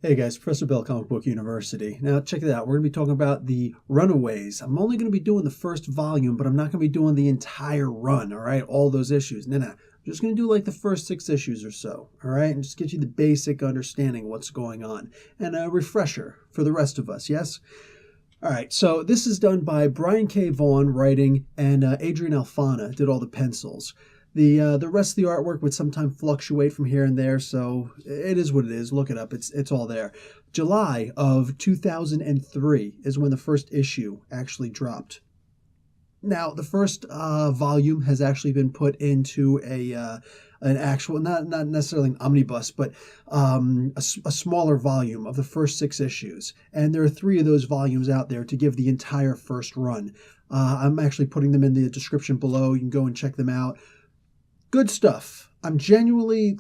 Hey guys, Professor Bill, Comic Book University. Now check it out. We're going to be talking about the Runaways. I'm only going to be doing the first volume, but I'm not going to be doing the entire run, all right? All those issues. No. I'm just going to do like the first 6 issues or so, all right? And just get you the basic understanding of what's going on. And a refresher for the rest of us, yes? All right, so this is done by Brian K. Vaughan writing, and Adrian Alfana did all the pencils. The rest of the artwork would sometimes fluctuate from here and there, so it is what it is. Look it up; it's all there. July of 2003 is when the first issue actually dropped. Now, the first volume has actually been put into an actual, not necessarily an omnibus, but a smaller volume of the first 6 issues. And there are 3 of those volumes out there to give the entire first run. I'm actually putting them in the description below. You can go and check them out. Good stuff. I'm genuinely,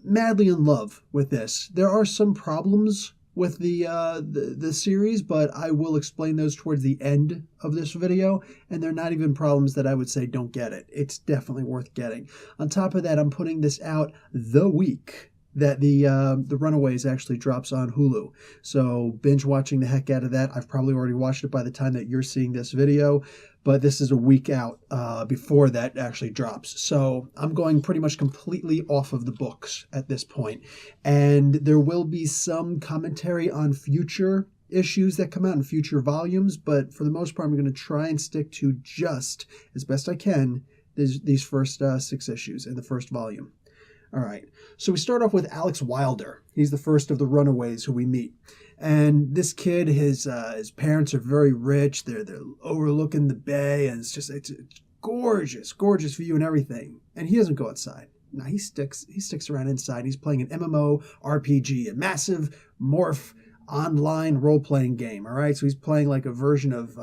madly in love with this. There are some problems with the series, but I will explain those towards the end of this video, and they're not even problems that I would say don't get it. It's definitely worth getting. On top of that, I'm putting this out the week that the Runaways actually drops on Hulu. So binge watching the heck out of that. I've probably already watched it by the time that you're seeing this video, but this is a week out before that actually drops. So I'm going pretty much completely off of the books at this point. And there will be some commentary on future issues that come out in future volumes, but for the most part, I'm going to try and stick to just, as best I can, these first 6 issues in the first volume. All right, so we start off with Alex Wilder. He's the first of the Runaways who we meet. And this kid, his parents are very rich. They're overlooking the bay, and it's gorgeous view and everything. And he doesn't go outside. No, he sticks around inside. He's playing an MMO RPG, a massive morph online role-playing game. All right, so he's playing like a version of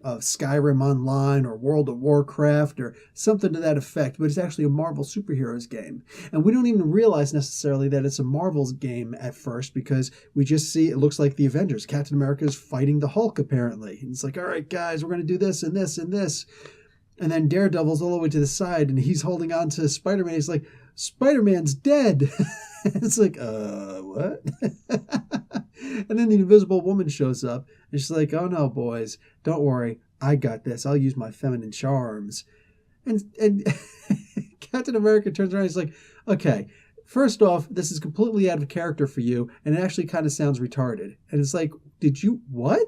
Skyrim Online or World of Warcraft or something to that effect, but it's actually a Marvel superheroes game. And we don't even realize necessarily that it's a Marvel's game at first, because we just see it looks like the Avengers. Captain America is fighting the Hulk, apparently. And it's like, all right, guys, we're going to do this and this and this. And then Daredevil's all the way to the side, and he's holding on to Spider-Man. He's like, Spider-Man's dead. It's like, what? And then the Invisible Woman shows up, and she's like, oh no, boys, don't worry, I got this. I'll use my feminine charms. And Captain America turns around and he's like, okay, first off, this is completely out of character for you, and it actually kind of sounds retarded. And it's like, what?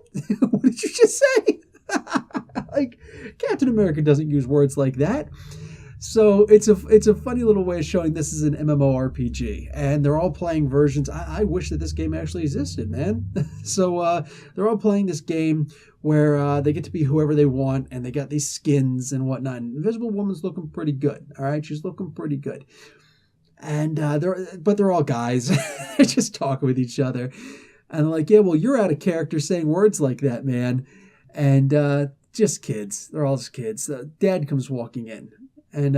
What did you just say? Like, Captain America doesn't use words like that. So it's a funny little way of showing this is an MMORPG, and they're all playing versions. I wish that this game actually existed, man. So they're all playing this game where they get to be whoever they want, and they got these skins and whatnot. And Invisible Woman's looking pretty good. All right, she's looking pretty good. And they're all guys. They're just talking with each other, and they're like, yeah, well, you're out of character saying words like that, man. And just kids. They're all just kids. Dad comes walking in. And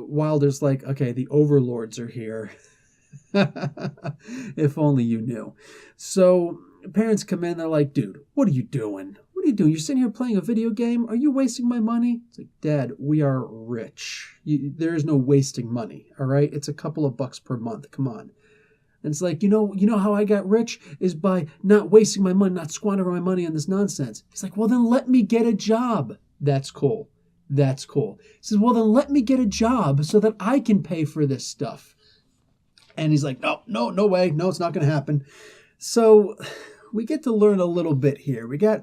Wilder's like, okay, the overlords are here. If only you knew. So parents come in, they're like, dude, what are you doing? What are you doing? You're sitting here playing a video game? Are you wasting my money? It's like, Dad, we are rich. There is no wasting money, all right? It's a couple of bucks per month. Come on. And it's like, you know how I got rich is by not wasting my money, not squandering my money on this nonsense. He's like, well, then let me get a job. That's cool. That's cool. He says, well, then let me get a job so that I can pay for this stuff. And he's like, no way. No, it's not going to happen. So we get to learn a little bit here. We got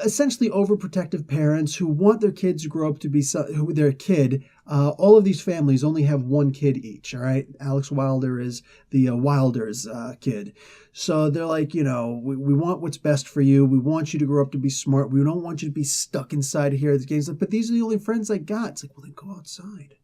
essentially overprotective parents who want their kids to grow up to be their kid. All of these families only have one kid each, all right? Alex Wilder is the Wilder's kid. So they're like, we want what's best for you. We want you to grow up to be smart. We don't want you to be stuck inside here. The game's like, but these are the only friends I got. It's like, well, then go outside.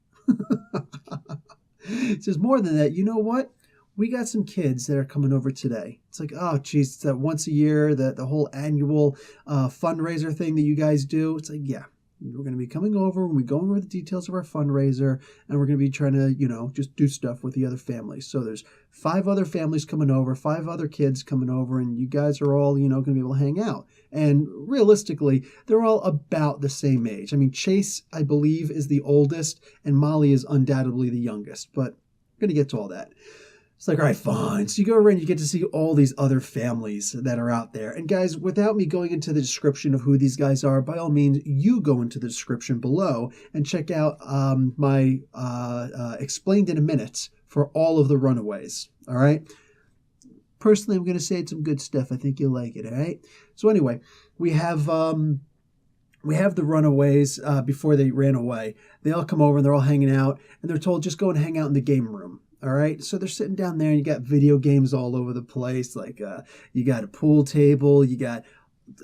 It says more than that. You know what? We got some kids that are coming over today. It's like, oh, geez, it's that once a year, the whole annual fundraiser thing that you guys do. It's like, yeah, we're going to be coming over and we're going over the details of our fundraiser, and we're going to be trying to, just do stuff with the other families. So there's 5 other families coming over, 5 other kids coming over, and you guys are all, going to be able to hang out. And realistically, they're all about the same age. I mean, Chase, I believe, is the oldest, and Molly is undoubtedly the youngest, but I'm going to get to all that. It's like, all right, fine. So you go around, you get to see all these other families that are out there. And guys, without me going into the description of who these guys are, by all means, you go into the description below and check out my explained in a minute for all of the Runaways. All right. Personally, I'm going to say it's some good stuff. I think you'll like it. All right. So anyway, we have the Runaways before they ran away. They all come over and they're all hanging out, and they're told just go and hang out in the game room. All right, so they're sitting down there, and you got video games all over the place. Like you got a pool table, you got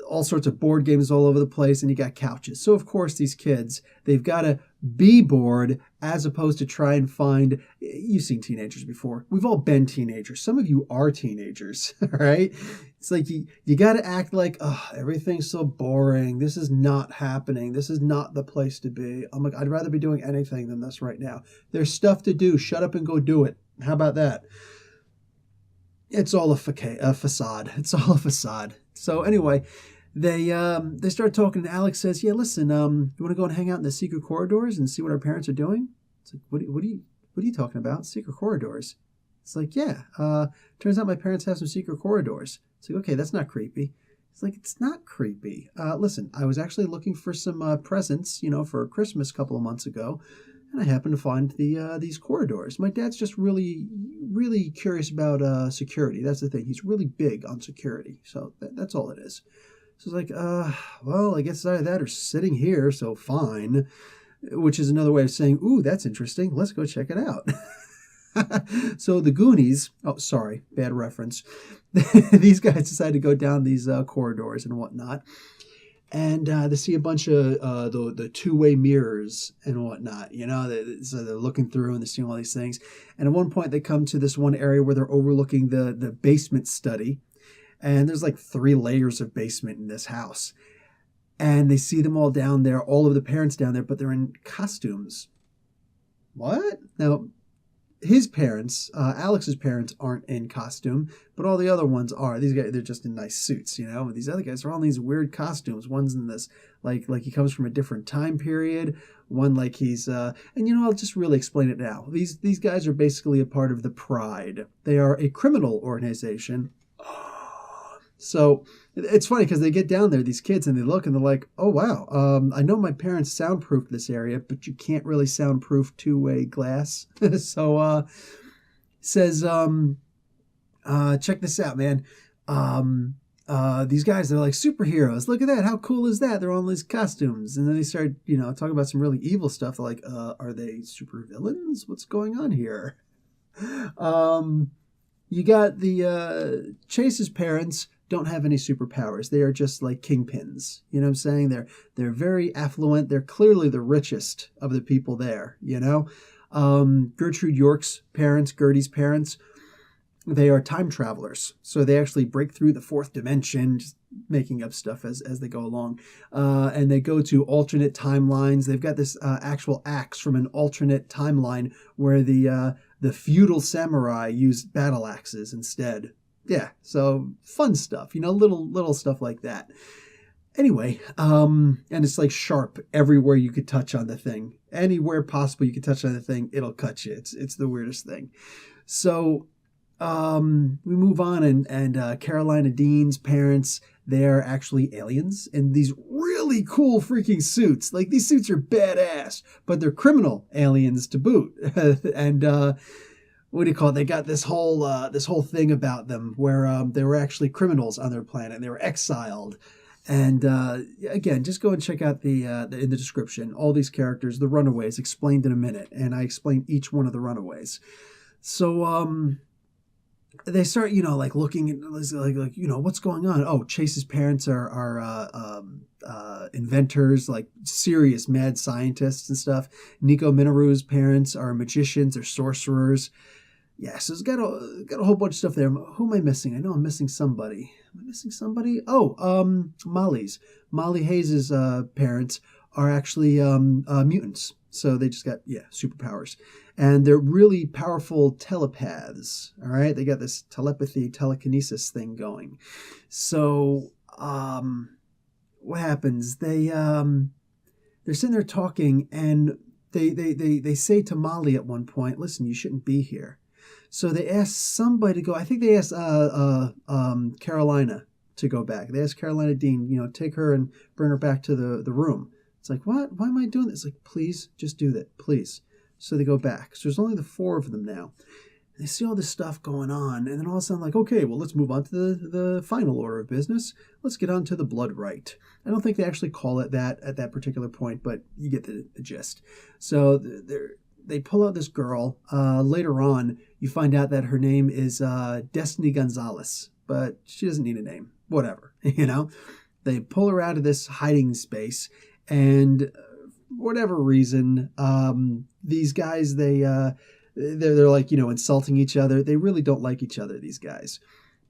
all sorts of board games all over the place, and you got couches. So of course these kids, they've got to be bored as opposed to try and find. You've seen teenagers before. We've all been teenagers. Some of you are teenagers, all right? It's like you got to act like, oh, everything's so boring. This is not happening. This is not the place to be. I'm like, I'd rather be doing anything than this right now. There's stuff to do. Shut up and go do it. How about that? It's all a facade. It's all a facade. So anyway, they start talking, and Alex says, "Yeah, listen, you want to go and hang out in the secret corridors and see what our parents are doing?" It's like, what are you talking about? Secret corridors? It's like, yeah. Turns out my parents have some secret corridors. It's like, okay, that's not creepy. It's like, it's not creepy. Listen, I was actually looking for some presents, for Christmas a couple of months ago, and I happened to find these corridors. My dad's just really, really curious about security. That's the thing. He's really big on security. So that's all it is. So it's like, well, I guess it's either that or sitting here, so fine. Which is another way of saying, ooh, that's interesting. Let's go check it out. So the Goonies, oh, sorry, bad reference. These guys decide to go down these corridors and whatnot. And they see a bunch of the two-way mirrors and whatnot, so they're looking through and they're seeing all these things. And at one point they come to this one area where they're overlooking the basement study. And there's like 3 layers of basement in this house. And they see them all down there, all of the parents down there, but they're in costumes. What? Now, his parents, Alex's parents, aren't in costume, but all the other ones are. These guys, they're just in nice suits, These other guys are all in these weird costumes. One's in this, like he comes from a different time period. One like he's, and I'll just really explain it now. These guys are basically a part of the Pride. They are a criminal organization. So it's funny because they get down there, these kids, and they look and they're like, oh, wow, I know my parents soundproofed this area, but you can't really soundproof two-way glass. So says, check this out, man. These guys, they're like superheroes. Look at that. How cool is that? They're all in these costumes. And then they start, talking about some really evil stuff. They're like, are they super villains? What's going on here? You got the Chase's parents don't have any superpowers. They are just like kingpins. You know what I'm saying? They're very affluent. They're clearly the richest of the people there, Gertrude York's parents, Gertie's parents, they are time travelers. So they actually break through the 4th dimension, just making up stuff as they go along. And they go to alternate timelines. They've got this actual axe from an alternate timeline where the feudal samurai used battle axes instead. Yeah, so fun stuff, little stuff like that. Anyway, and it's like sharp everywhere you could touch on the thing. Anywhere possible you could touch on the thing, it'll cut you. It's the weirdest thing. So we move on, and Carolina Dean's parents, they're actually aliens in these really cool freaking suits. Like, these suits are badass, but they're criminal aliens to boot. And what do you call it? They got this whole thing about them where they were actually criminals on their planet and they were exiled. And again, just go and check out in the description, all these characters, the Runaways, explained in a minute. And I explained each one of the Runaways. So they start, like looking at like what's going on? Oh, Chase's parents are inventors, like serious mad scientists and stuff. Nico Minoru's parents are magicians or sorcerers. Yeah, so it's got a whole bunch of stuff there. Who am I missing? I know I'm missing somebody. Am I missing somebody? Oh, Molly's. Molly Hayes' parents are actually mutants. So they just got, superpowers. And they're really powerful telepaths, all right? They got this telekinesis thing going. So what happens? They're sitting there talking, and they say to Molly at one point, listen, you shouldn't be here. So they asked somebody to go. I think they asked Carolina to go back. They asked Carolina Dean, take her and bring her back to the room. It's like, what? Why am I doing this? Like, please, just do that, please. So they go back. So there's only the 4 of them now. They see all this stuff going on, and then all of a sudden, like, okay, well, let's move on to the final order of business. Let's get on to the blood rite. I don't think they actually call it that at that particular point, but you get the gist. So they pull out this girl. Later on, you find out that her name is Destiny Gonzalez, but she doesn't need a name. Whatever, They pull her out of this hiding space, and for whatever reason, these guys, they're like, insulting each other. They really don't like each other, these guys.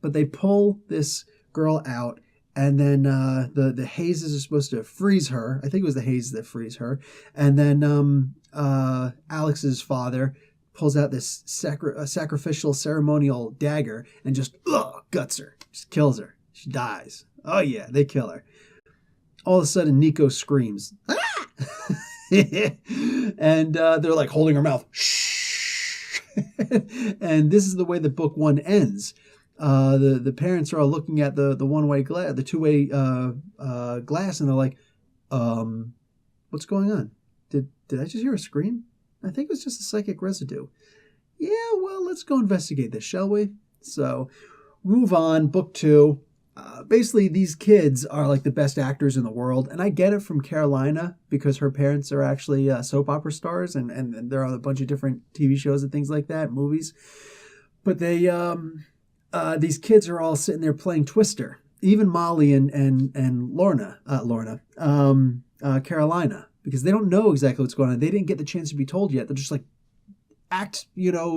But they pull this girl out, and then the hazes are supposed to freeze her. I think it was the hazes that freeze her. And then Alex's father pulls out this sacrificial ceremonial dagger and just guts her. Just kills her. She dies. Oh, yeah, they kill her. All of a sudden, Nico screams. Ah! And they're like holding her mouth. Shh. And this is the way that book 1 ends. The parents are all looking at the one-way glass, the two-way glass, and they're like, what's going on? Did I just hear a scream? I think it was just a psychic residue. Yeah, well, let's go investigate this, shall we? So, move on. Book 2. Basically, these kids are like the best actors in the world, and I get it from Carolina because her parents are actually soap opera stars, and they're on a bunch of different TV shows and things like that, movies. But they, these kids are all sitting there playing Twister. Even Molly and Carolina, because they don't know exactly what's going on. They didn't get the chance to be told yet. They're just like, act,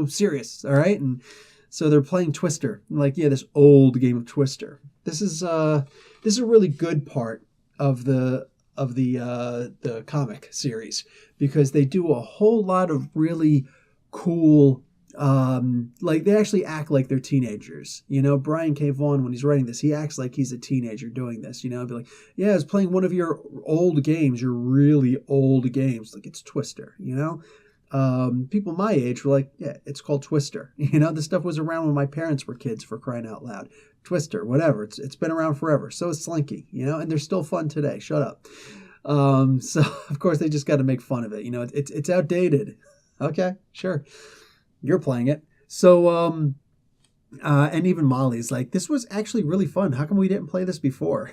serious, all right? And so they're playing Twister. Like, yeah, this old game of Twister. This is a really good part of the comic series because they do a whole lot of really cool, like they actually act like they're teenagers. Brian K. Vaughan, when he's writing this, he acts like he's a teenager doing this. Be like, yeah, I was playing one of your old games, your really old games. Like it's Twister, people my age were like, yeah, it's called Twister. This stuff was around when my parents were kids, for crying out loud. Twister, whatever. It's been around forever. So is Slinky, and they're still fun today. Shut up. So of course they just got to make fun of it. It's outdated. Okay, sure. You're playing it. So, and even Molly's like, this was actually really fun. How come we didn't play this before?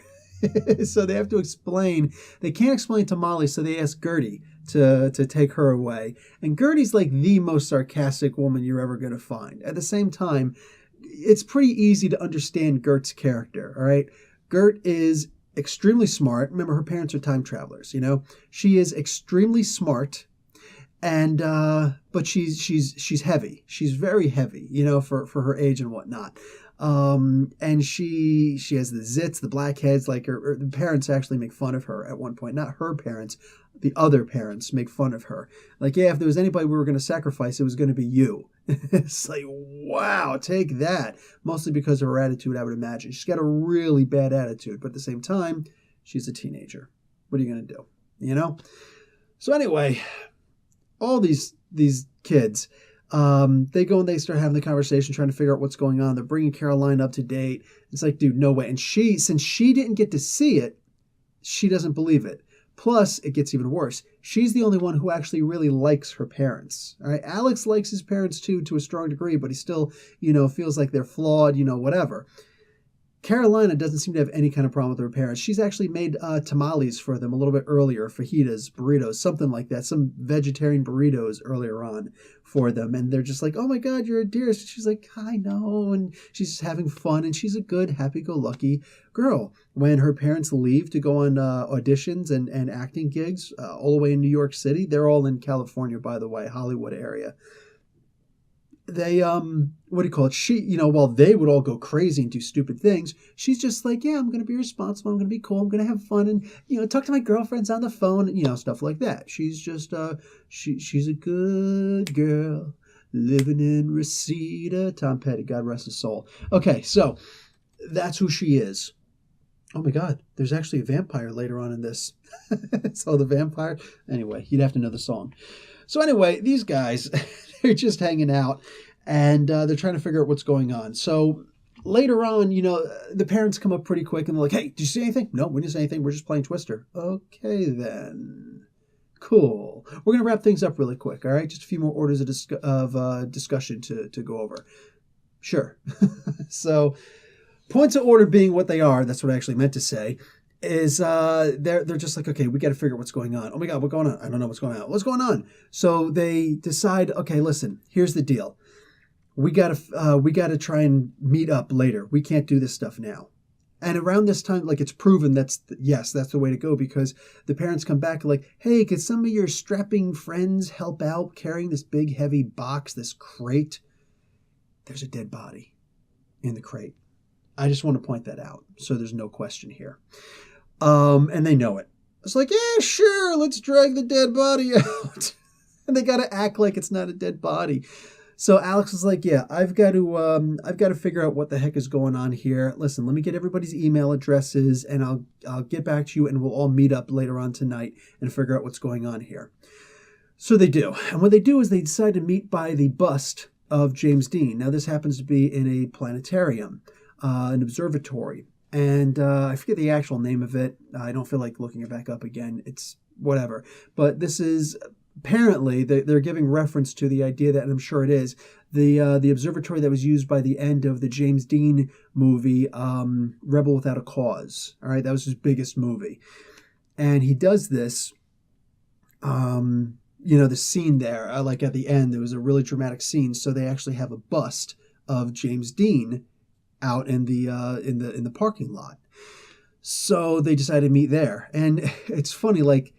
So they have to explain. They can't explain to Molly, so they ask Gertie to take her away. And Gertie's like the most sarcastic woman you're ever going to find. At the same time, it's pretty easy to understand Gert's character, all right? Gert is extremely smart. Remember, her parents are time travelers, She is extremely smart, and but she's heavy. She's very heavy, for her age and whatnot. And she has the zits, the blackheads, like the parents actually make fun of her at one point. Not her parents, the other parents make fun of her. Like, yeah, if there was anybody we were going to sacrifice, it was going to be you. It's like, wow, take that. Mostly because of her attitude, I would imagine. She's got a really bad attitude, but at the same time, she's a teenager. What are you going to do? So anyway, all these kids, they go and they start having the conversation, trying to figure out what's going on. They're bringing Caroline up to date. It's like, dude, no way. And since she didn't get to see it, she doesn't believe it. Plus, it gets even worse. She's the only one who actually really likes her parents. All right, Alex likes his parents too, to a strong degree, but he still, feels like they're flawed, whatever. Carolina doesn't seem to have any kind of problem with her parents. She's actually made tamales for them a little bit earlier, fajitas, burritos, something like that, some vegetarian burritos earlier on for them. And they're just like, oh my God, you're a dearest. She's like, I know. And she's having fun. And she's a good, happy-go-lucky girl. When her parents leave to go on auditions and acting gigs all the way in New York City, they're all in California, by the way, Hollywood area. They, what do you call it? She, while they would all go crazy and do stupid things, she's just like, yeah, I'm going to be responsible. I'm going to be cool. I'm going to have fun and, talk to my girlfriends on the phone and, stuff like that. She's just, she's a good girl living in Reseda. Tom Petty, God rest his soul. Okay, so that's who she is. Oh my God, there's actually a vampire later on in this. So the vampire, anyway, you'd have to know the song. So anyway, these guys, they're just hanging out, and they're trying to figure out what's going on. So later on, the parents come up pretty quick and they're like, "Hey, did you see anything?" "No, we didn't see anything. We're just playing Twister." "Okay, then. Cool. We're going to wrap things up really quick, all right? Just a few more orders of discussion to go over." Sure. So points of order being what they are, that's what I actually meant to say, is they're just like, okay, we got to figure out what's going on. Oh my God, what's going on? I don't know what's going on. What's going on? So they decide, okay, listen, here's the deal. We gotta try and meet up later. We can't do this stuff now. And around this time, like, it's proven that's the way to go, because the parents come back like, "Hey, could some of your strapping friends help out carrying this big heavy box, this crate?" There's a dead body in the crate. I just want to point that out so there's no question here. And they know it. It's like, "Yeah, sure, let's drag the dead body out." And they got to act like it's not a dead body. So Alex is like, "Yeah, I've got to figure out what the heck is going on here. Listen, let me get everybody's email addresses, and I'll get back to you, and we'll all meet up later on tonight and figure out what's going on here." So they do. And what they do is they decide to meet by the bust of James Dean. Now, this happens to be in a planetarium, an observatory. And I forget the actual name of it. I don't feel like looking it back up again. It's whatever. But this is... Apparently, they're giving reference to the idea that, and I'm sure it is, the observatory that was used by the end of the James Dean movie, Rebel Without a Cause. All right, that was his biggest movie. And he does this, the scene there, like at the end, there was a really dramatic scene. So they actually have a bust of James Dean out in the parking lot. So they decided to meet there. And it's funny, like,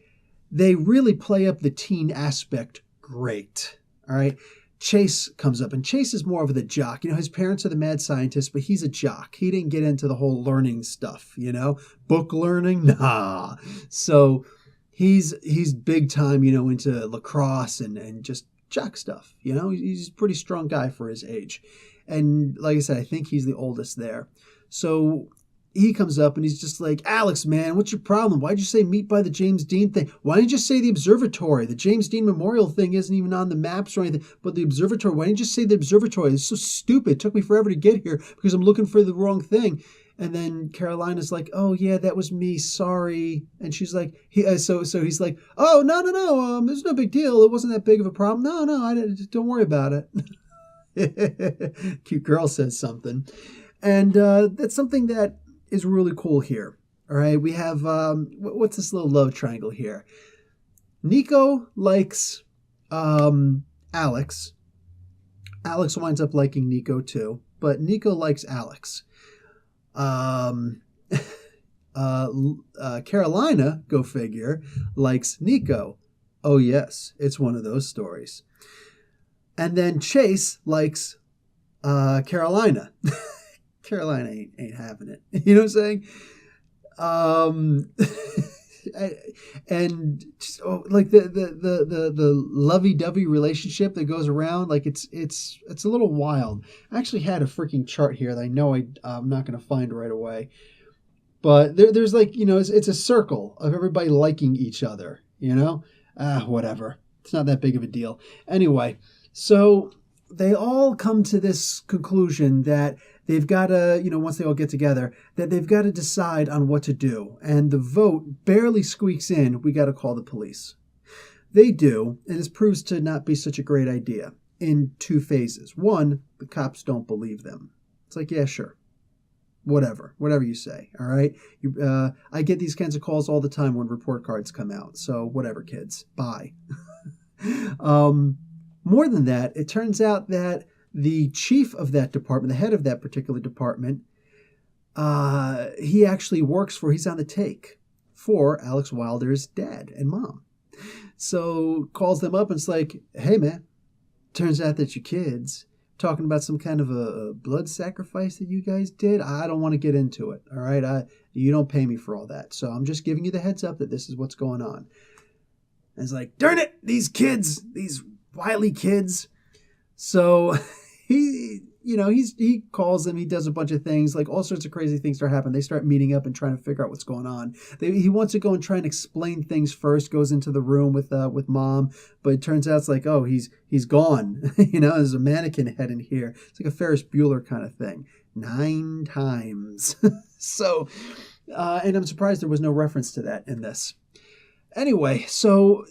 they really play up the teen aspect great. All right. Chase comes up, and Chase is more of the jock. His parents are the mad scientists, but he's a jock. He didn't get into the whole learning stuff, book learning. Nah. So he's big time, into lacrosse and just jock stuff. He's a pretty strong guy for his age. And like I said, I think he's the oldest there. So he comes up and he's just like, "Alex, man, what's your problem? Why'd you say meet by the James Dean thing? Why didn't you just say the observatory? The James Dean Memorial thing isn't even on the maps or anything, but the observatory, why didn't you just say the observatory? It's so stupid. It took me forever to get here because I'm looking for the wrong thing." And then Carolina's like, "Oh yeah, that was me. Sorry." And she's like, so he's like, "Oh, no. There's no big deal. It wasn't that big of a problem. No, don't worry about it." Cute girl says something. And that's something that is really cool here. All right, we have what's this little love triangle here? Nico likes Alex. Alex winds up liking Nico too, but Nico likes Alex. Carolina, go figure, likes Nico. Oh yes, it's one of those stories. And then Chase likes Carolina. Carolina ain't having it. You know what I'm saying? And just, like the lovey-dovey relationship that goes around, like it's a little wild. I actually had a freaking chart here that I know I'm not going to find right away. But there's like, it's a circle of everybody liking each other, whatever. It's not that big of a deal. Anyway, so they all come to this conclusion that they've got to, once they all get together, that they've got to decide on what to do. And the vote barely squeaks in, we got to call the police. They do, and this proves to not be such a great idea in two phases. One, the cops don't believe them. It's like, yeah, sure. Whatever you say, all right? I get these kinds of calls all the time when report cards come out. So whatever, kids. Bye. More than that, it turns out that the chief of that department, the head of that particular department, he actually he's on the take for Alex Wilder's dad and mom. So calls them up and it's like, "Hey man, turns out that your kids talking about some kind of a blood sacrifice that you guys did. I don't want to get into it, all right? You don't pay me for all that. So I'm just giving you the heads up that this is what's going on." And it's like, darn it, these kids, these wily kids. So he calls them, he does a bunch of things, like all sorts of crazy things start happening. They start meeting up and trying to figure out what's going on. He wants to go and try and explain things first, goes into the room with mom, but it turns out it's like, oh, he's gone. There's a mannequin head in here. It's like a Ferris Bueller kind of thing. 9 times. So, and I'm surprised there was no reference to that in this. Anyway, so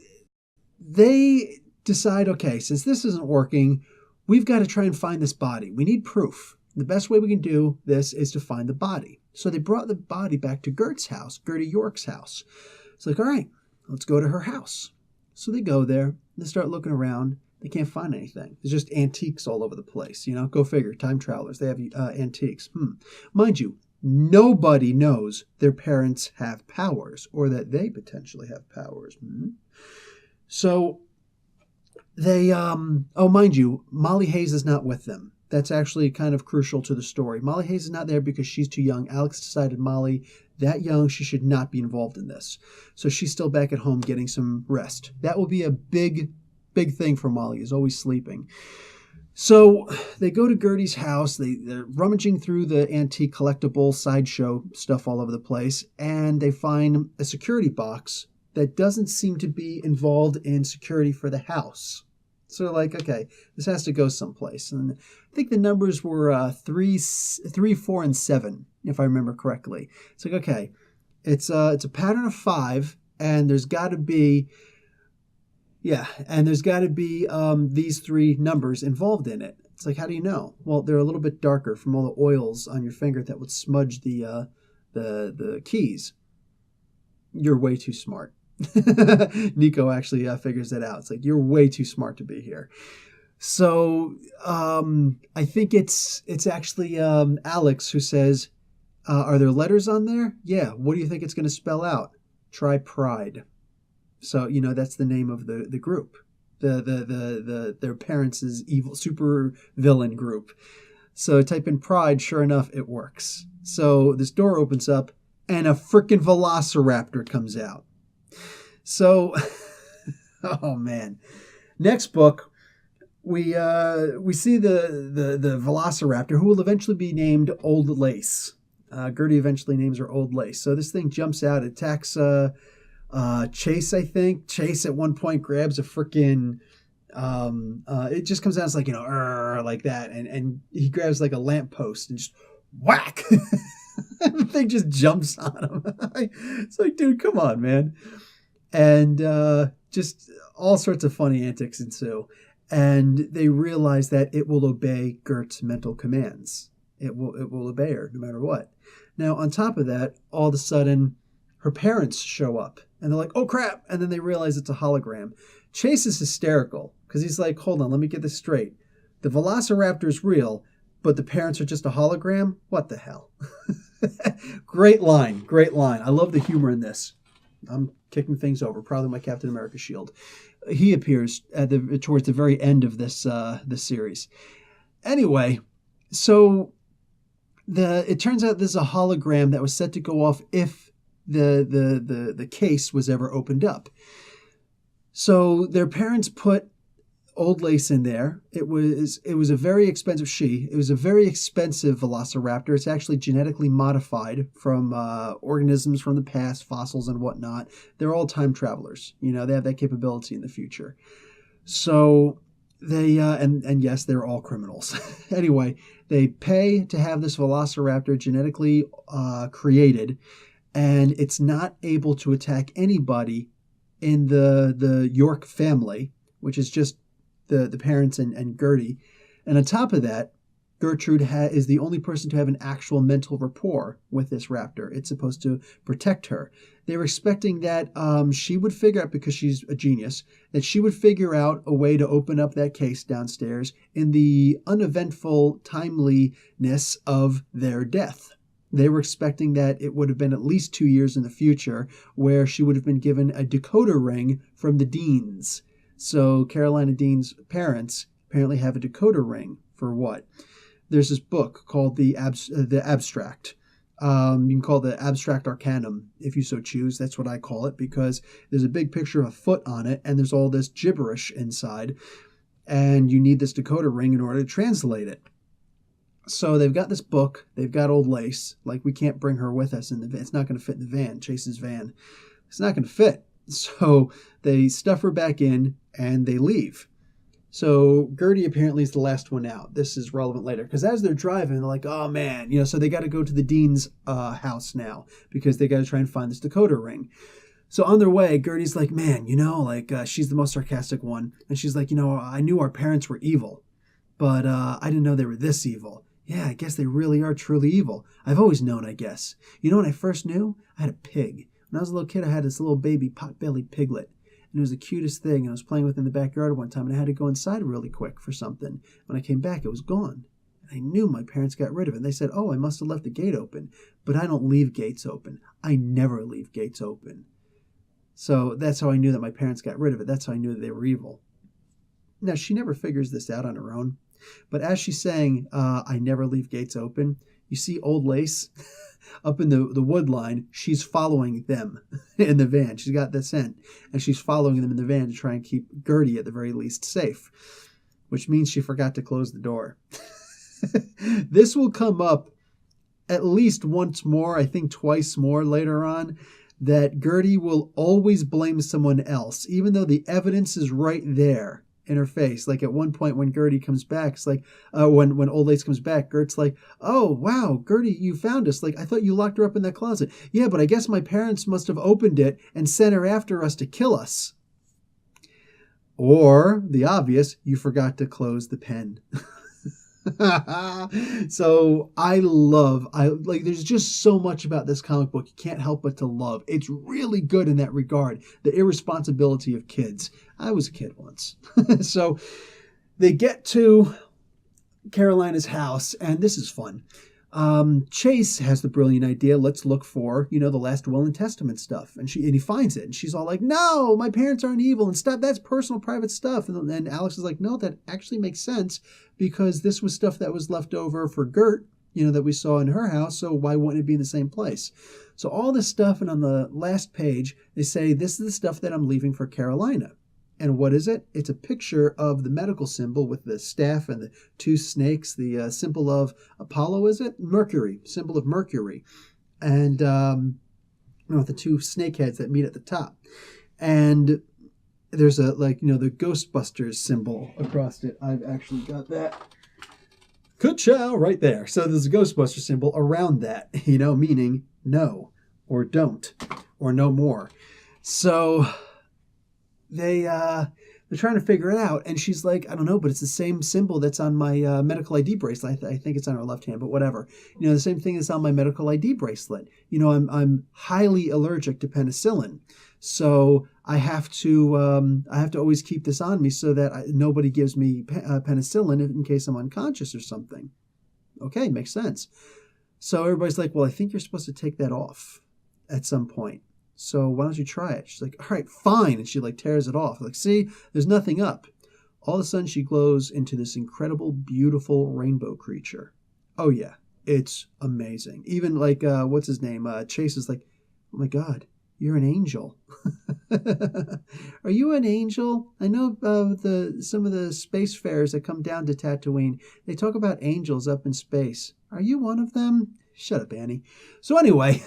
they decide, okay, since this isn't working, we've got to try and find this body. We need proof. The best way we can do this is to find the body. So they brought the body back to Gertie York's house. It's like, all right, let's go to her house. So they go there. They start looking around. They can't find anything. There's just antiques all over the place. Go figure. Time travelers. They have antiques. Mind you, nobody knows their parents have powers or that they potentially have powers. So they, mind you, Molly Hayes is not with them. That's actually kind of crucial to the story. Molly Hayes is not there because she's too young. Alex decided Molly, that young, she should not be involved in this. So she's still back at home getting some rest. That will be a big thing for Molly, is always sleeping. So they go to Gertie's house. They're rummaging through the antique collectible sideshow stuff all over the place, and they find a security box that doesn't seem to be involved in security for the house. So they're like, okay, this has to go someplace. And I think the numbers were 3, 4, and 7, if I remember correctly. It's like, okay, it's a pattern of 5, and there's got to be, these 3 numbers involved in it. It's like, how do you know? Well, they're a little bit darker from all the oils on your finger that would smudge the keys. You're way too smart. Nico actually figures that out. It's like, you're way too smart to be here. So I think it's actually Alex who says, are there letters on there? Yeah. What do you think it's going to spell out? Try pride. So, that's the name of the group. Their parents' evil super villain group. So type in pride, sure enough, it works. So this door opens up and a freaking velociraptor comes out. So, oh man. Next book, we see the velociraptor, who will eventually be named Old Lace. Gertie eventually names her Old Lace. So this thing jumps out, attacks Chase, I think. Chase at one point grabs a freaking it just comes out, it's like, like that, and he grabs like a lamppost and just whack. The thing just jumps on him. It's like, dude, come on, man. And just all sorts of funny antics ensue. And they realize that it will obey Gert's mental commands. It will obey her no matter what. Now, on top of that, all of a sudden, her parents show up. And they're like, oh, crap. And then they realize it's a hologram. Chase is hysterical because he's like, hold on, let me get this straight. The velociraptor is real, but the parents are just a hologram? What the hell? Great line. I love the humor in this. I'm kicking things over. Probably my Captain America shield. He appears towards the very end of this series. Anyway, so it turns out this is a hologram that was set to go off if the case was ever opened up. So their parents put Old Lace in there. It was a very expensive velociraptor. It's actually genetically modified from organisms from the past, fossils and whatnot. They're all time travelers. They have that capability in the future. So they and yes, they're all criminals. Anyway, they pay to have this velociraptor genetically created, and it's not able to attack anybody in the York family, which is just the parents and Gertie. And on top of that, Gertrude is the only person to have an actual mental rapport with this raptor. It's supposed to protect her. They were expecting that she would figure out, because she's a genius, that she would figure out a way to open up that case downstairs in the uneventful timeliness of their death. They were expecting that it would have been at least 2 years in the future, where she would have been given a decoder ring from the Deans. So Carolina Dean's parents apparently have a decoder ring for what? There's this book called the Abstract. You can call it the Abstract Arcanum if you so choose. That's what I call it, because there's a big picture of a foot on it, and there's all this gibberish inside, and you need this decoder ring in order to translate it. So they've got this book. They've got old Lace. Like, we can't bring her with us in the van. It's not going to fit in the van, Chase's van. It's not going to fit. So they stuff her back in and they leave. So Gertie apparently is the last one out. This is relevant later. Because as they're driving, they're like, oh, man. So they got to go to the dean's house now because they got to try and find this decoder ring. So on their way, Gertie's like, man, she's the most sarcastic one. And she's like, I knew our parents were evil, but I didn't know they were this evil. Yeah, I guess they really are truly evil. I've always known, I guess. When I first knew, I had a pig. When I was a little kid, I had this little baby pot-bellied piglet. And it was the cutest thing. And I was playing with it in the backyard one time, and I had to go inside really quick for something. When I came back, it was gone. And I knew my parents got rid of it. And they said, oh, I must have left the gate open. But I don't leave gates open. I never leave gates open. So that's how I knew that my parents got rid of it. That's how I knew that they were evil. Now, she never figures this out on her own. But as she's saying, I never leave gates open, you see old Lace up in the wood line. She's following them in the van. She's got the scent. And she's following them in the van to try and keep Gertie at the very least safe. Which means she forgot to close the door. This will come up at least once more, I think twice more later on, that Gertie will always blame someone else, even though the evidence is right there in her face. Like at one point when Gertie comes back, it's like, when old Lace comes back, Gert's like, oh, wow, Gertie, you found us. Like, I thought you locked her up in that closet. Yeah, but I guess my parents must have opened it and sent her after us to kill us. Or, the obvious, you forgot to close the pen. So there's just so much about this comic book you can't help but to love. It's really good in that regard. The irresponsibility of kids. I was a kid once. So they get to Carolina's house, and this is fun. Chase has the brilliant idea. Let's look for, the last will and testament stuff. And he finds it. And she's all like, no, my parents aren't evil and stuff. That's personal, private stuff. And Alex is like, no, that actually makes sense because this was stuff that was left over for Gert, that we saw in her house. So why wouldn't it be in the same place? So all this stuff. And on the last page, they say, this is the stuff that I'm leaving for Carolina. And what is it? It's a picture of the medical symbol with the staff and the two snakes, the symbol of Apollo, is it? Mercury, symbol of Mercury. And with the two snake heads that meet at the top. And there's the Ghostbusters symbol across it. I've actually got that. Ka-chow right there. So there's a Ghostbuster symbol around that, meaning no, or don't, or no more. So they're trying to figure it out, and she's like, I don't know, but it's the same symbol that's on my medical ID bracelet. I think it's on her left hand, but whatever. The same thing is on my medical ID bracelet. I'm highly allergic to penicillin, so I have to always keep this on me so that nobody gives me penicillin in case I'm unconscious or something. Okay, makes sense. So everybody's like, well, I think you're supposed to take that off at some point. So why don't you try it? She's like, all right, fine. And she tears it off. Like, see, there's nothing up. All of a sudden she glows into this incredible, beautiful rainbow creature. Oh yeah, it's amazing. Even what's his name? Chase is like, oh my God, you're an angel. Are you an angel? I know some of the spacefarers that come down to Tatooine, they talk about angels up in space. Are you one of them? Shut up, Annie. So anyway,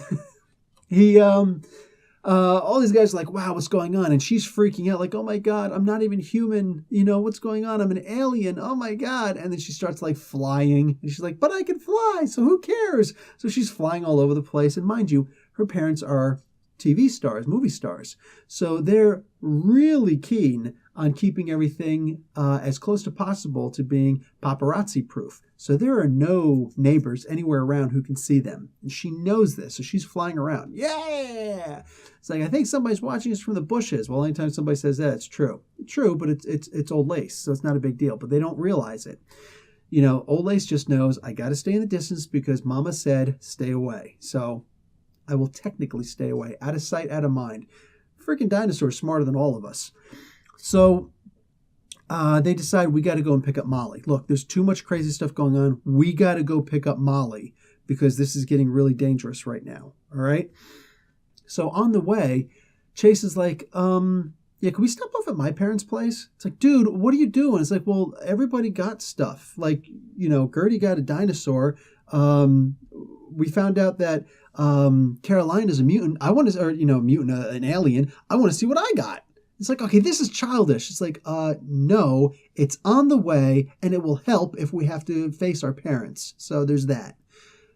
all these guys are like, wow, what's going on? And she's freaking out like, oh my God, I'm not even human. What's going on? I'm an alien. Oh my God. And then she starts flying. And she's like, but I can fly. So who cares? So she's flying all over the place. And mind you, her parents are TV stars, movie stars. So they're really keen on keeping everything as close to possible to being paparazzi proof. So there are no neighbors anywhere around who can see them. And she knows this, so she's flying around. Yeah! It's like, I think somebody's watching us from the bushes. Well, anytime somebody says that, it's true. It's true, but it's old Lace, so it's not a big deal. But they don't realize it. Old Lace just knows, I got to stay in the distance because Mama said stay away. So I will technically stay away. Out of sight, out of mind. Freaking dinosaurs smarter than all of us. So they decide we got to go and pick up Molly. Look, there's too much crazy stuff going on. We got to go pick up Molly because this is getting really dangerous right now. All right. So on the way, Chase is like, yeah, can we stop off at my parents' place? It's like, dude, what are you doing? It's like, well, everybody got stuff. Like, Gertie got a dinosaur. Um, we found out that Caroline is a mutant. I want to, or, mutant, an alien. I want to see what I got. It's like, okay, this is childish. It's like, no, it's on the way, and it will help if we have to face our parents. So there's that.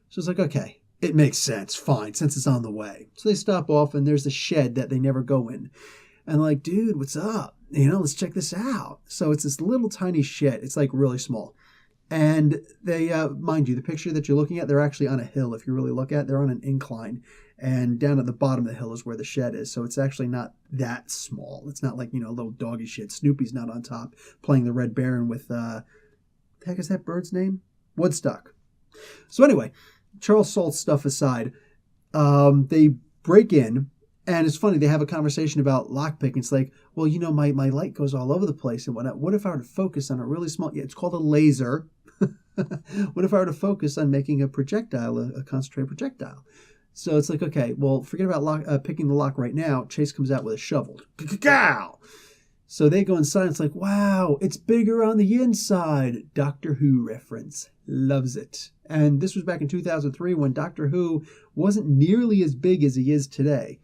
So it's like, okay, it makes sense. Fine, since it's on the way. So they stop off, and there's a shed that they never go in. And like, dude, what's up? Let's check this out. So it's this little tiny shed. It's like really small. And they, mind you, the picture that you're looking at, they're actually on a hill. If you really look at it, they're on an incline. And down at the bottom of the hill is where the shed is. So it's actually not that small. It's not like, a little doggy shit. Snoopy's not on top playing the Red Baron with, the heck is that bird's name? Woodstock. So anyway, Charles Salt's stuff aside, they break in. And it's funny, they have a conversation about lockpicking. It's like, well, my light goes all over the place and whatnot. What if I were to focus on a really small, it's called a laser. What if I were to focus on making a projectile, a concentrated projectile? So it's like, okay, well, forget about picking the lock right now. Chase comes out with a shovel. So they go inside. It's like, wow, it's bigger on the inside. Doctor Who reference. Loves it. And this was back in 2003 when Doctor Who wasn't nearly as big as he is today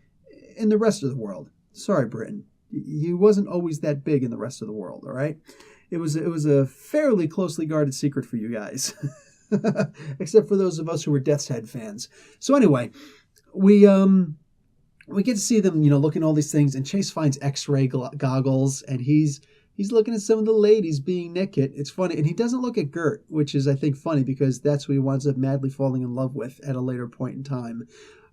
in the rest of the world. Sorry, Britain. He wasn't always that big in the rest of the world, all right? It was a fairly closely guarded secret for you guys. Except for those of us who were Death's Head fans. So anyway, we get to see them, looking at all these things, and Chase finds X-ray goggles, and he's looking at some of the ladies being naked. It's funny, and he doesn't look at Gert, which is, I think, funny because that's who he winds up madly falling in love with at a later point in time.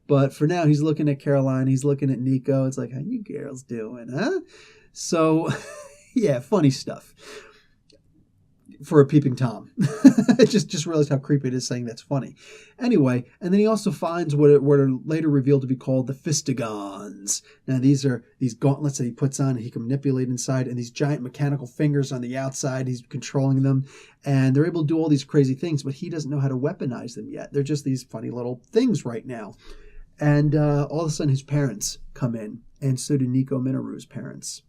But for now, he's looking at Caroline, he's looking at Nico. It's like, how you girls doing, huh? So, yeah, funny stuff. For a peeping Tom. just realized how creepy it is saying that's funny. Anyway, and then he also finds what are later revealed to be called the Fistigons. Now these are these gauntlets that he puts on and he can manipulate inside, and these giant mechanical fingers on the outside, he's controlling them, and they're able to do all these crazy things, but he doesn't know how to weaponize them yet. They're just these funny little things right now. And all of a sudden his parents come in, and so do Nico Minoru's parents.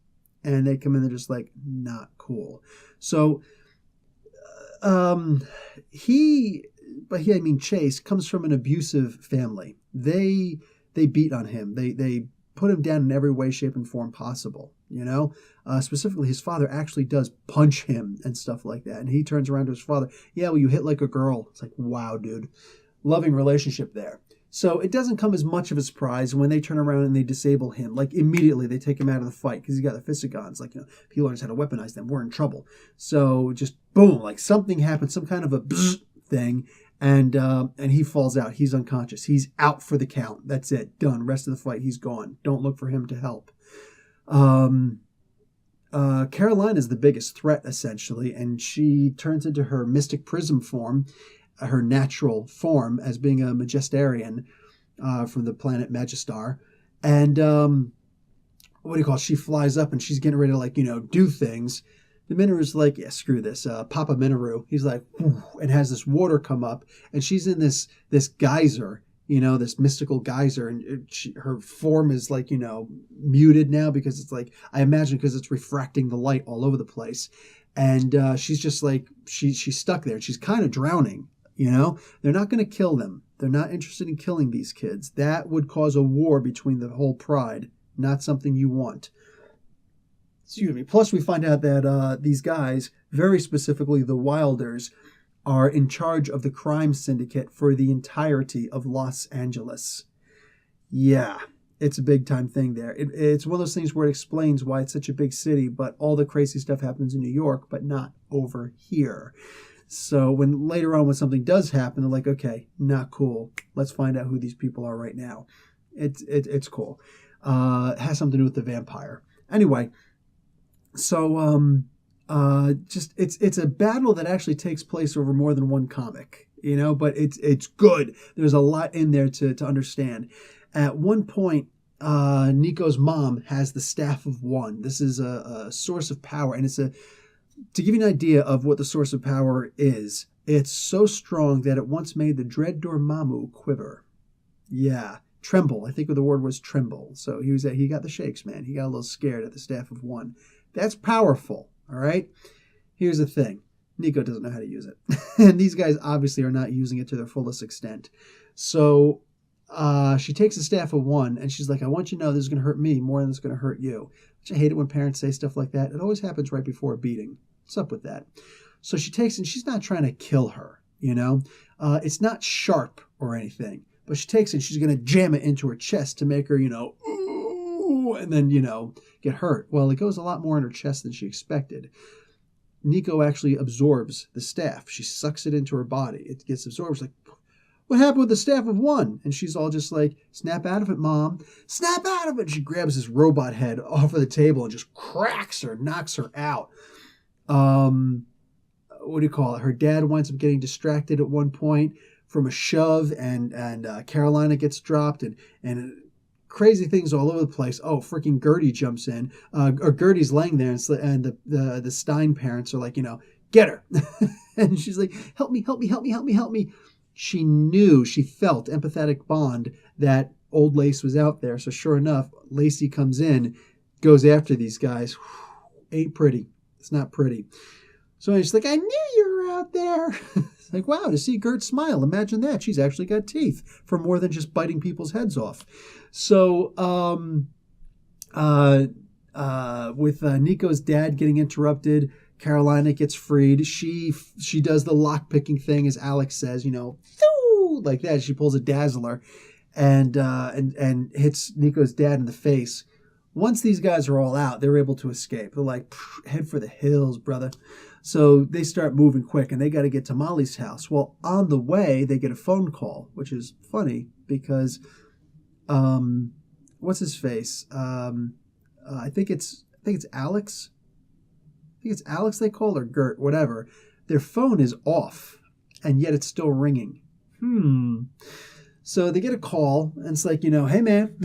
And they come in, they're just like, not cool. So Chase comes from an abusive family. They beat on him. They put him down in every way, shape, and form possible. Specifically, his father actually does punch him and stuff like that. And he turns around to his father. Yeah, well, you hit like a girl. It's like, wow, dude, loving relationship there. So it doesn't come as much of a surprise when they turn around and they disable him. Like immediately they take him out of the fight because he's got the Fistigons. Like, if he learns how to weaponize them, we're in trouble. So just boom, like something happens, some kind of a thing, and he falls out. He's unconscious. He's out for the count. That's it. Done. Rest of the fight, he's gone. Don't look for him to help. Caroline is the biggest threat essentially, and she turns into her mystic prism form, her natural form, as being a Magestarian from the planet Magistar. And she flies up and she's getting ready to do things. The Minoru's like, yeah, screw this. Papa Minoru, he's like, and has this water come up, and she's in this geyser, this mystical geyser, and her form is muted now because it's like, I imagine because it's refracting the light all over the place. And she's just like, she's stuck there. She's kind of drowning. They're not going to kill them. They're not interested in killing these kids. That would cause a war between the whole pride. Not something you want. Excuse me. Plus, we find out that these guys, very specifically the Wilders, are in charge of the crime syndicate for the entirety of Los Angeles. Yeah, it's a big time thing there. It's one of those things where it explains why it's such a big city, but all the crazy stuff happens in New York, but not over here. So when later on when something does happen, they're like, okay, not cool. Let's find out who these people are right now. It's cool. It has something to do with the vampire. Anyway, so it's a battle that actually takes place over more than one comic, but it's good. There's a lot in there to understand. At one point, Nico's mom has the Staff of One. This is a source of power, and to give you an idea of what the source of power is, it's so strong that it once made the Dread Dormammu quiver. Yeah, tremble. I think the word was tremble. So he got the shakes, man. He got a little scared at the staff of one. That's powerful, all right? Here's the thing. Nico doesn't know how to use it. And these guys obviously are not using it to their fullest extent. So she takes the staff of one, and she's like, I want you to know this is going to hurt me more than it's going to hurt you. Which I hate it when parents say stuff like that. It always happens right before a beating. What's up with that? So she takes it, and she's not trying to kill her, you know? It's not sharp or anything. But she takes it, and she's going to jam it into her chest to make her, ooh, and then, get hurt. Well, it goes a lot more in her chest than she expected. Nico actually absorbs the staff. She sucks it into her body. It gets absorbed. She's like, what happened with the staff of one? And she's all just like, snap out of it, Mom. Snap out of it. And she grabs this robot head off of the table and just cracks her, knocks her out. What do you call it? Her dad winds up getting distracted at one point from a shove, and Carolina gets dropped, and crazy things all over the place. Oh, freaking Gertie jumps in. Or Gertie's laying there, and the Stein parents are like, get her. And she's like, help me. She felt empathetic bond that old Lace was out there. So sure enough, Lacey comes in, goes after these guys. Ain't pretty. It's not pretty. So she's like, I knew you were out there. It's like, wow, to see Gert smile. Imagine that. She's actually got teeth for more than just biting people's heads off. So with Nico's dad getting interrupted, Carolina gets freed. She does the lock-picking thing, as Alex says, like that. She pulls a dazzler and hits Nico's dad in the face. Once these guys are all out, they're able to escape. They're like, head for the hills, brother. So they start moving quick, and they got to get to Molly's house. Well, on the way, they get a phone call, which is funny because, what's his face? I think it's Alex. I think it's Alex they call, or Gert, whatever. Their phone is off, and yet it's still ringing. So they get a call, and it's like, hey, man,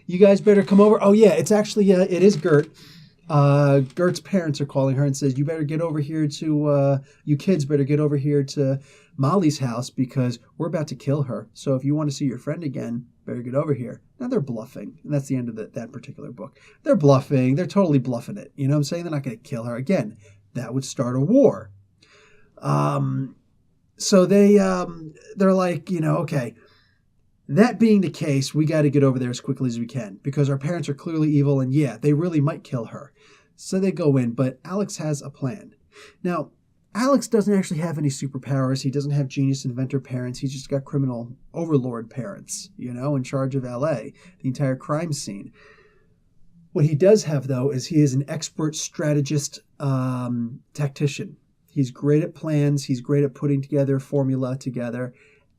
you guys better come over. Oh, yeah, it's actually, it is Gert. Gert's parents are calling her and says, you better get over here to, you kids better get over here to Molly's house because we're about to kill her. So if you want to see your friend again, better get over here. Now they're bluffing. And that's the end of that particular book. They're bluffing. They're totally bluffing it. You know what I'm saying? They're not going to kill her. Again, that would start a war. So they're like, okay, that being the case, we got to get over there as quickly as we can because our parents are clearly evil, and yeah, they really might kill her. So they go in, but Alex has a plan. Now, Alex doesn't actually have any superpowers. He doesn't have genius inventor parents. He's just got criminal overlord parents, in charge of LA, the entire crime scene. What he does have, though, is he is an expert strategist, tactician. He's great at plans. He's great at putting together formula together.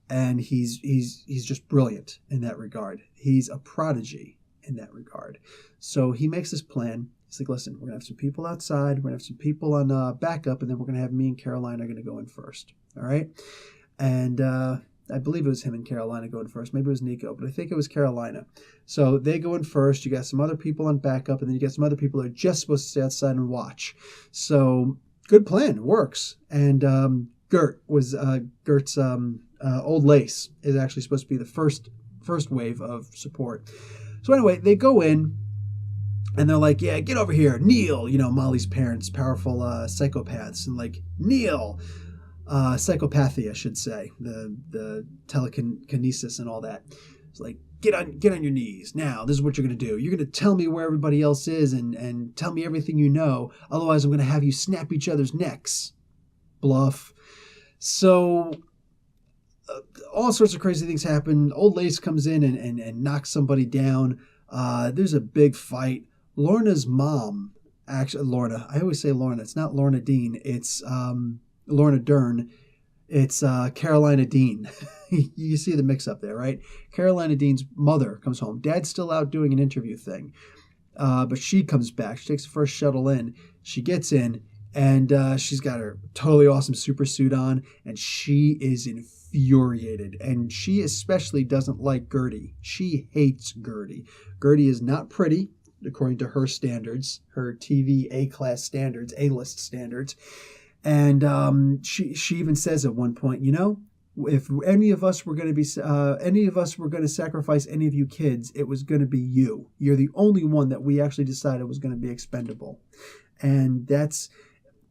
And he's just brilliant in that regard. He's a prodigy in that regard. So he makes this plan. He's like, listen, we're going to have some people outside. We're going to have some people on backup. And then we're going to have me and Carolina are going to go in first. All right? And I believe it was him and Carolina going first. Maybe it was Nico, but I think it was Carolina. So they go in first. You got some other people on backup. And then you got some other people that are just supposed to stay outside and watch. So good plan. Works. And Gert's Old Lace is actually supposed to be the first wave of support. So anyway, they go in and they're like, yeah, get over here. Neil, Molly's parents, powerful psychopaths. And like, Neil, psychopathy, I should say, the telekinesis and all that. It's like, get on your knees. Now, this is what you're going to do. You're going to tell me where everybody else is and tell me everything you know. Otherwise, I'm going to have you snap each other's necks. Bluff. So all sorts of crazy things happen. Old Lace comes in and knocks somebody down. There's a big fight. Lorna's mom, actually Lorna, I always say Lorna. It's not Lorna Dean. It's Lorna Dern. It's Carolina Dean. You see the mix up there, right? Carolina Dean's mother comes home. Dad's still out doing an interview thing. But she comes back. She takes the first shuttle in. She gets in. And she's got her totally awesome super suit on, and she is infuriated. And she especially doesn't like Gertie. She hates Gertie. Gertie is not pretty, according to her standards, her TV A-class standards, A-list standards. And she even says at one point, if any of us were going to sacrifice any of you kids, it was going to be you. You're the only one that we actually decided was going to be expendable. And that's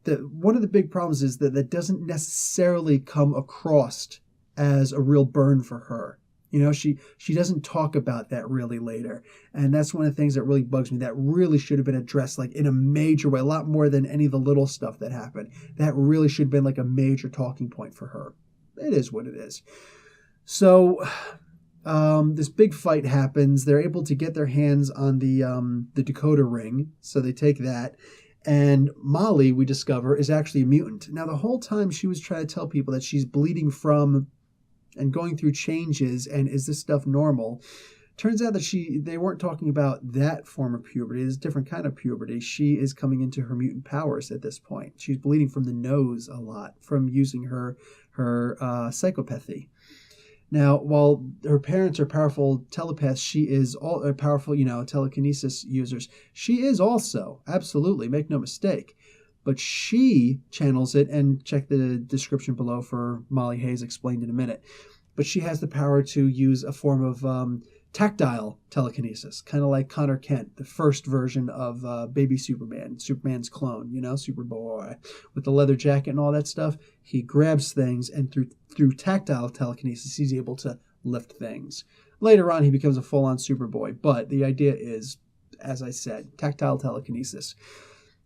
one of the big problems is that doesn't necessarily come across as a real burn for her. She doesn't talk about that really later. And that's one of the things that really bugs me. That really should have been addressed like in a major way, a lot more than any of the little stuff that happened. That really should have been like a major talking point for her. It is what it is. So this big fight happens. They're able to get their hands on the decoder ring. So they take that. And Molly, we discover, is actually a mutant. Now, the whole time she was trying to tell people that she's bleeding from and going through changes, and is this stuff normal? Turns out that they weren't talking about that form of puberty. It's a different kind of puberty. She is coming into her mutant powers at this point. She's bleeding from the nose a lot from using her psychopathy. Now, while her parents are powerful telepaths, she is all powerful, telekinesis users. She is also, absolutely, make no mistake. But she channels it, and check the description below for Molly Hayes, explained in a minute. But she has the power to use a form of tactile telekinesis, kind of like Connor Kent, the first version of Baby Superman, Superman's clone, Superboy, with the leather jacket and all that stuff. He grabs things, and through tactile telekinesis, he's able to lift things. Later on, he becomes a full-on Superboy. But the idea is, as I said, tactile telekinesis.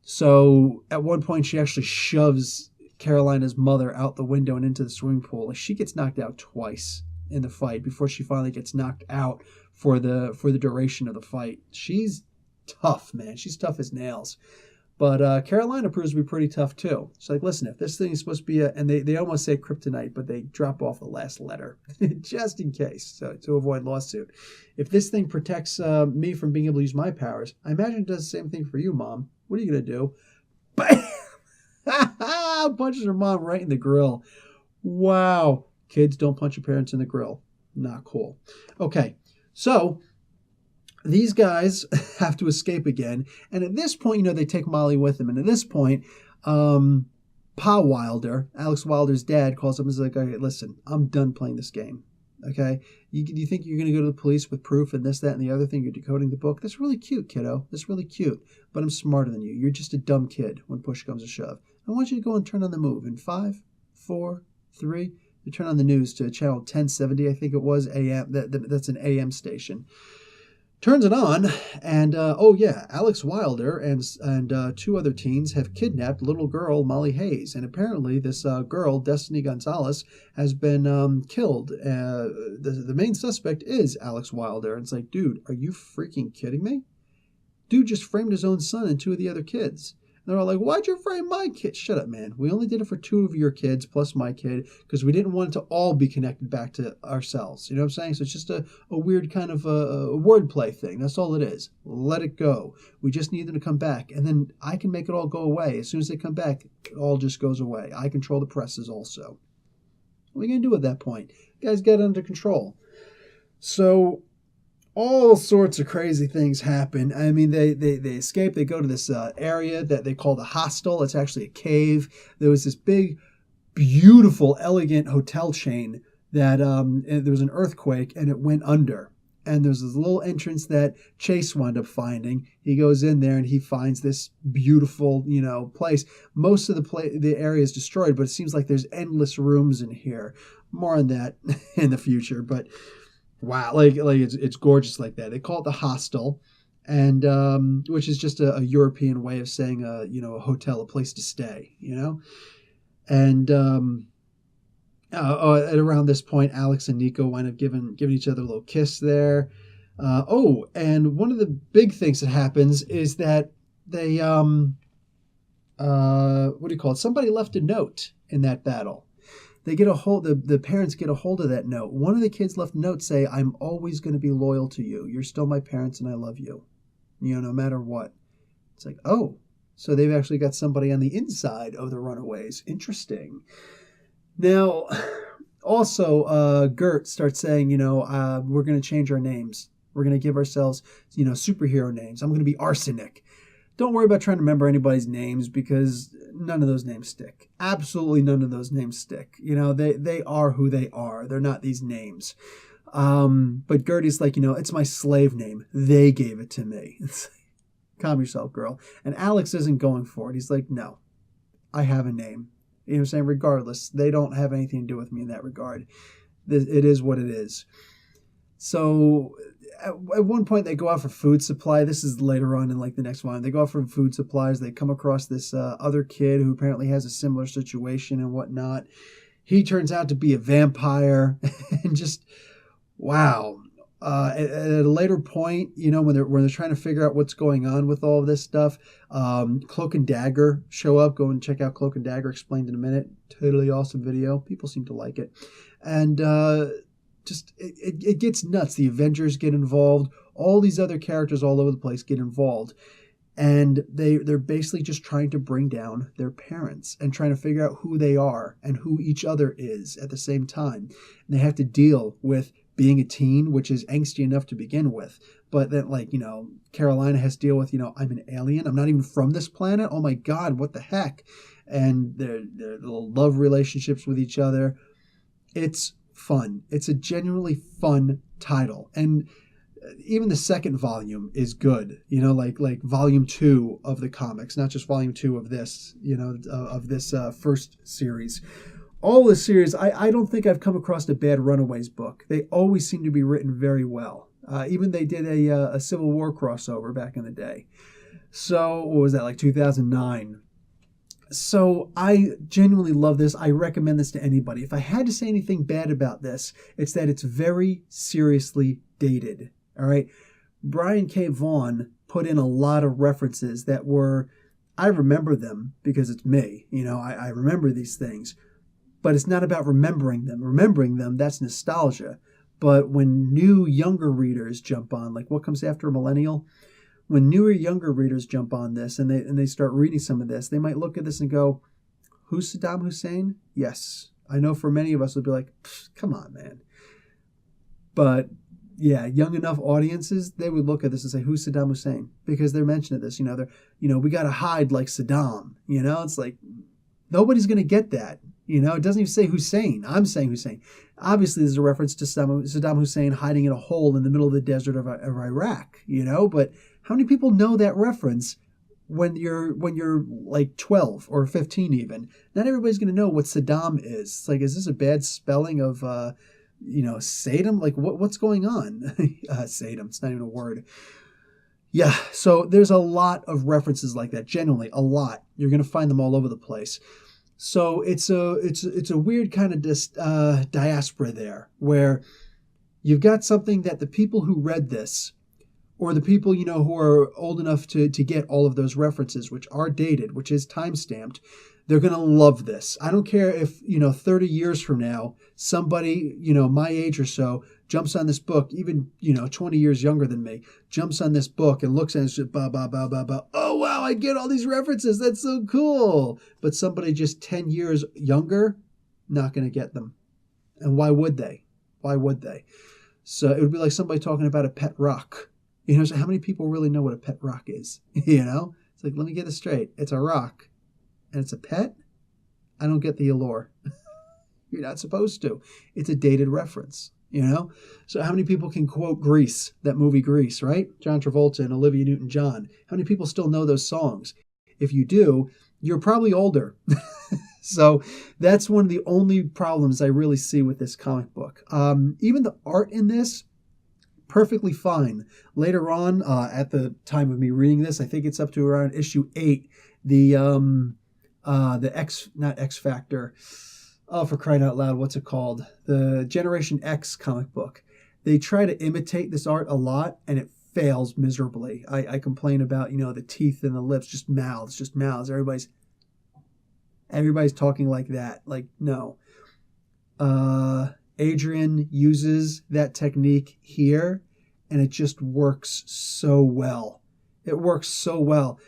So at one point, she actually shoves Carolina's mother out the window and into the swimming pool. Like, she gets knocked out twice in the fight before she finally gets knocked out for the duration of the fight. She's tough, man. She's tough as nails. But Carolina proves to be pretty tough too. She's like, listen, if this thing is supposed to be and they almost say kryptonite, but they drop off the last letter just in case, so to avoid lawsuit. If this thing protects me from being able to use my powers, I imagine it does the same thing for you, Mom. What are you going to do? Bam! Punches her mom right in the grill. Wow. Kids, don't punch your parents in the grill. Not cool. Okay, so these guys have to escape again. And at this point, they take Molly with them. And at this point, Pa Wilder, Alex Wilder's dad, calls up and is like, okay, listen, I'm done playing this game. Okay? You think you're going to go to the police with proof and this, that, and the other thing? You're decoding the book? That's really cute, kiddo. That's really cute. But I'm smarter than you. You're just a dumb kid when push comes to shove. I want you to go and turn on the move. In 5, 4, 3, you turn on the news to channel 1070, I think it was, AM. That's an AM station. Turns it on, and Alex Wilder and 2 other teens have kidnapped little girl Molly Hayes, and apparently this girl, Destiny Gonzalez, has been killed. The main suspect is Alex Wilder, and it's like, dude, are you freaking kidding me? Dude just framed his own son and 2 of the other kids. They're all like, why'd you frame my kid? Shut up, man. We only did it for 2 of your kids plus my kid because we didn't want it to all be connected back to ourselves. You know what I'm saying? So it's just a weird kind of a wordplay thing. That's all it is. Let it go. We just need them to come back. And then I can make it all go away. As soon as they come back, it all just goes away. I control the presses also. What are you going to do at that point? You guys got it under control. So all sorts of crazy things happen. I mean, they escape. They go to this area that they call the hostel. It's actually a cave. There was this big, beautiful, elegant hotel chain that there was an earthquake and it went under. And there's this little entrance that Chase wound up finding. He goes in there and he finds this beautiful, place. Most of the area is destroyed, but it seems like there's endless rooms in here. More on that in the future, but wow, like it's gorgeous like that. They call it the hostel, and which is just a European way of saying a hotel, a place to stay, And at around this point, Alex and Nico wind up giving each other a little kiss there. And one of the big things that happens is that they what do you call it? Somebody left a note in that battle. They get a hold. The parents get a hold of that note. One of the kids left a note say, "I'm always going to be loyal to you. You're still my parents, and I love you. No matter what." It's like, oh, so they've actually got somebody on the inside of the Runaways. Interesting. Now, also, Gert starts saying, we're going to change our names. We're going to give ourselves, superhero names. I'm going to be Arsenic. Don't worry about trying to remember anybody's names because none of those names stick. Absolutely none of those names stick. They are who they are. They're not these names. But Gertie's like, it's my slave name. They gave it to me. It's like, calm yourself, girl. And Alex isn't going for it. He's like, no, I have a name. You know what I'm saying? Regardless, they don't have anything to do with me in that regard. It is what it is. So at one point they go out for food supply. This is later on in like the next volume. They go out for food supplies. They come across this other kid who apparently has a similar situation and whatnot. He turns out to be a vampire and just, wow. At a later point, when they're trying to figure out what's going on with all of this stuff, Cloak and Dagger show up. Go and check out Cloak and Dagger Explained in a Minute. Totally awesome video. People seem to like it. And it gets nuts. The Avengers get involved. All these other characters all over the place get involved. And they're basically just trying to bring down their parents and trying to figure out who they are and who each other is at the same time. And they have to deal with being a teen, which is angsty enough to begin with. But then, Carolina has to deal with, I'm an alien. I'm not even from this planet. Oh my God, what the heck? And their little love relationships with each other. It's fun. It's a genuinely fun title. And even the second volume is good, like volume 2 of the comics, not just volume 2 of this, of this first series. All the series, I don't think I've come across a bad Runaways book. They always seem to be written very well. Even they did a Civil War crossover back in the day. So what was that, like 2009? So I genuinely love this. I recommend this to anybody. If I had to say anything bad about this, it's that it's very seriously dated. All right. Brian K. Vaughan put in a lot of references that I remember them because it's me. I remember these things. But it's not about remembering them. Remembering them, that's nostalgia. But when new, younger readers jump on, like what comes after a millennial? When newer, younger readers jump on this and they start reading some of this, they might look at this and go, who's Saddam Hussein? Yes. I know for many of us would be like, come on, man. But yeah, young enough audiences, they would look at this and say, who's Saddam Hussein? Because they're mentioning this, we got to hide like Saddam. It's like, nobody's going to get that. It doesn't even say Hussein. I'm saying Hussein. Obviously, there's a reference to Saddam Hussein hiding in a hole in the middle of the desert of Iraq, but how many people know that reference when you're like 12 or 15 even? Not everybody's going to know what Saddam is. It's like, is this a bad spelling of, Saddam? Like, what's going on? Saddam, it's not even a word. Yeah, so there's a lot of references like that, genuinely, a lot. You're going to find them all over the place. So it's a weird kind of diaspora there, where you've got something that the people who read this, or the people, who are old enough to get all of those references, which are dated, which is time-stamped, they're going to love this. I don't care if, 30 years from now, somebody, my age or so, jumps on this book, even, 20 years younger than me, jumps on this book and looks at it and says, ba, ba, ba, ba, ba. Oh, wow, I get all these references. That's so cool. But somebody just 10 years younger, not going to get them. And why would they? Why would they? So it would be like somebody talking about a pet rock. So how many people really know what a pet rock is? It's like, let me get this straight. It's a rock and it's a pet. I don't get the allure. You're not supposed to. It's a dated reference, So how many people can quote Grease, that movie Grease, right? John Travolta and Olivia Newton-John. How many people still know those songs? If you do, you're probably older. So that's one of the only problems I really see with this comic book. Even the art in this, perfectly fine. Later on, at the time of me reading this, I think it's up to around issue 8, the not X Factor. Oh, for crying out loud, what's it called? The Generation X comic book. They try to imitate this art a lot, and it fails miserably. I complain about, the teeth and the lips, just mouths. Everybody's talking like that. Like, no. Adrian uses that technique here, and it just works so well. It works so well.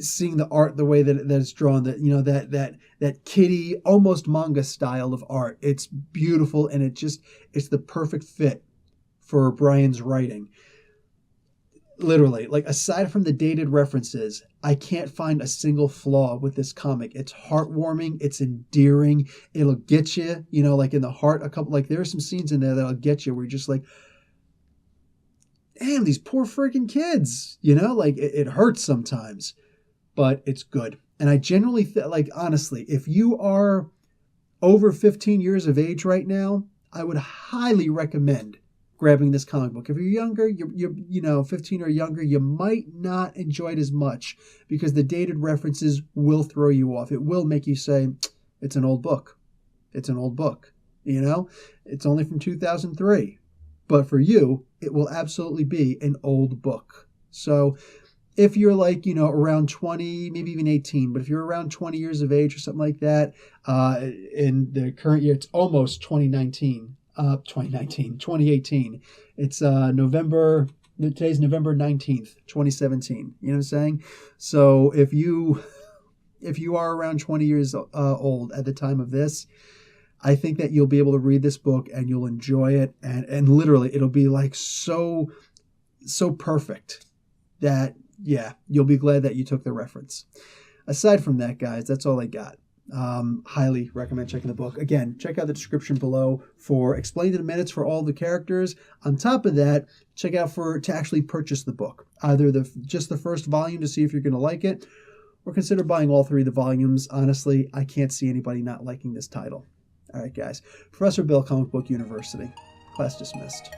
Seeing the art the way that it's drawn, that kitty, almost manga style of art. It's beautiful, and it's the perfect fit for Brian's writing. Literally, like aside from the dated references, I can't find a single flaw with this comic. It's heartwarming, it's endearing, it'll get you, like in the heart. A couple, like there are some scenes in there that'll get you where you're just like, damn, these poor freaking kids, like it hurts sometimes, but it's good. And I generally like, honestly, if you are over 15 years of age right now, I would highly recommend grabbing this comic book. If you're younger, you're 15 or younger, you might not enjoy it as much because the dated references will throw you off. It will make you say, it's an old book. It's an old book. It's only from 2003. But for you, it will absolutely be an old book. So if you're like, around 20, maybe even 18, but if you're around 20 years of age or something like that, in the current year, it's almost 2019. 2018. It's today's November 19th, 2017. You know what I'm saying? So if you are around 20 years old at the time of this, I think that you'll be able to read this book and you'll enjoy it. And literally it'll be like so perfect that, yeah, you'll be glad that you took the reference. Aside from that, guys, that's all I got. Highly recommend checking the book. Again, check out the description below for explained in minutes for all the characters. On top of that, check out to actually purchase the book. Either just the first volume to see if you're going to like it, or consider buying all 3 of the volumes. Honestly, I can't see anybody not liking this title. All right, guys. Professor Bill, Comic Book University. Class dismissed.